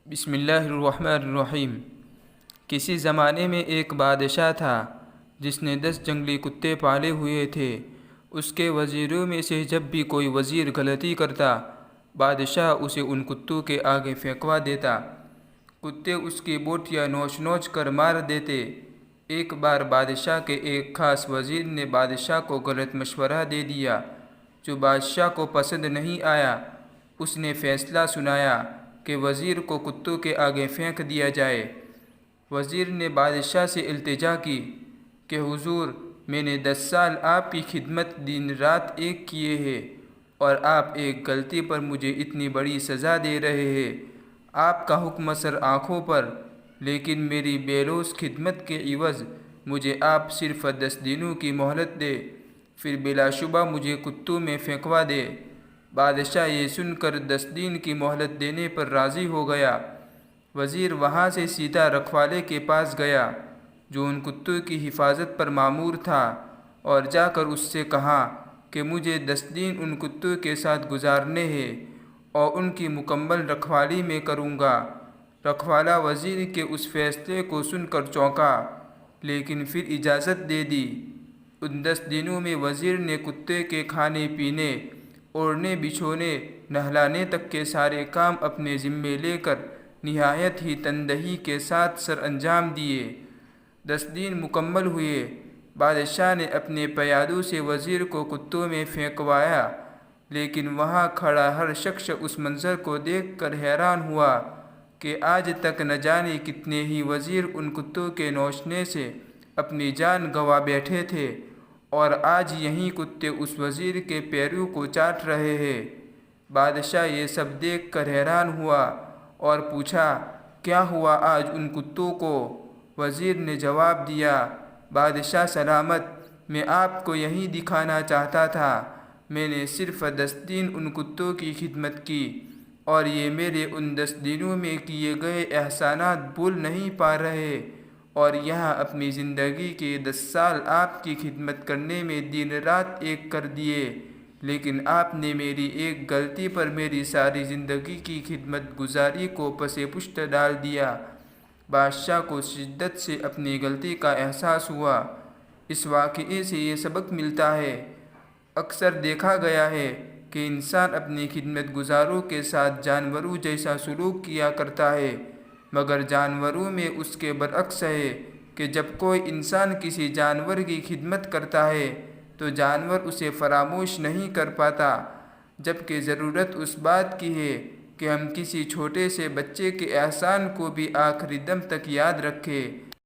بسم اللہ الرحمن الرحیم۔ کسی زمانے میں ایک بادشاہ تھا جس نے 10 جنگلی کتے پالے ہوئے تھے۔ اس کے وزیروں میں سے جب بھی کوئی وزیر غلطی کرتا، بادشاہ اسے ان کتوں کے آگے پھینکوا دیتا۔ کتے اس کی بوٹیاں نوچ نوچ کر مار دیتے۔ ایک بار بادشاہ کے ایک خاص وزیر نے بادشاہ کو غلط مشورہ دے دیا جو بادشاہ کو پسند نہیں آیا۔ اس نے فیصلہ سنایا کہ وزیر کو کتوں کے آگے پھینک دیا جائے۔ وزیر نے بادشاہ سے التجا کی کہ حضور، میں نے 10 سال آپ کی خدمت دن رات ایک کیے ہیں اور آپ ایک غلطی پر مجھے اتنی بڑی سزا دے رہے ہیں۔ آپ کا حکم سر آنکھوں پر، لیکن میری بے لوث خدمت کے عوض مجھے آپ صرف 10 دنوں کی مہلت دے، پھر بلا شبہ مجھے کتوں میں پھینکوا دے۔ بادشاہ یہ سن کر 10 دن کی مہلت دینے پر راضی ہو گیا۔ وزیر وہاں سے سیدھا رکھوالے کے پاس گیا جو ان کتوں کی حفاظت پر مامور تھا، اور جا کر اس سے کہا کہ مجھے 10 دن ان کتوں کے ساتھ گزارنے ہیں اور ان کی مکمل رکھوالی میں کروں گا۔ رکھوالا وزیر کے اس فیصلے کو سن کر چونکا، لیکن پھر اجازت دے دی۔ ان 10 دنوں میں وزیر نے کتے کے کھانے پینے، اوڑھنے بچھونے، نہلانے تک کے سارے کام اپنے ذمے لے کر نہایت ہی تندہی کے ساتھ سر انجام دیے۔ 10 دن مکمل ہوئے۔ بادشاہ نے اپنے پیادوں سے وزیر کو کتوں میں پھینکوایا، لیکن وہاں کھڑا ہر شخص اس منظر کو دیکھ کر حیران ہوا کہ آج تک نہ جانے کتنے ہی وزیر ان کتوں کے نوچنے سے اپنی جان گنوا بیٹھے تھے، اور آج یہی کتے اس وزیر کے پیروں کو چاٹ رہے ہیں۔ بادشاہ یہ سب دیکھ کر حیران ہوا اور پوچھا، کیا ہوا آج ان کتوں کو؟ وزیر نے جواب دیا، بادشاہ سلامت، میں آپ کو یہی دکھانا چاہتا تھا۔ میں نے صرف 10 دن ان کتوں کی خدمت کی، اور یہ میرے ان 10 دنوں میں کیے گئے احسانات بھول نہیں پا رہے، اور یہاں اپنی زندگی کے 10 سال آپ کی خدمت کرنے میں دن رات ایک کر دیے، لیکن آپ نے میری ایک غلطی پر میری ساری زندگی کی خدمت گزاری کو پس پشت ڈال دیا۔ بادشاہ کو شدت سے اپنی غلطی کا احساس ہوا۔ اس واقعے سے یہ سبق ملتا ہے، اکثر دیکھا گیا ہے کہ انسان اپنی خدمت گزاروں کے ساتھ جانوروں جیسا سلوک کیا کرتا ہے، مگر جانوروں میں اس کے برعکس ہے کہ جب کوئی انسان کسی جانور کی خدمت کرتا ہے تو جانور اسے فراموش نہیں کر پاتا، جبکہ ضرورت اس بات کی ہے کہ ہم کسی چھوٹے سے بچے کے احسان کو بھی آخری دم تک یاد رکھیں۔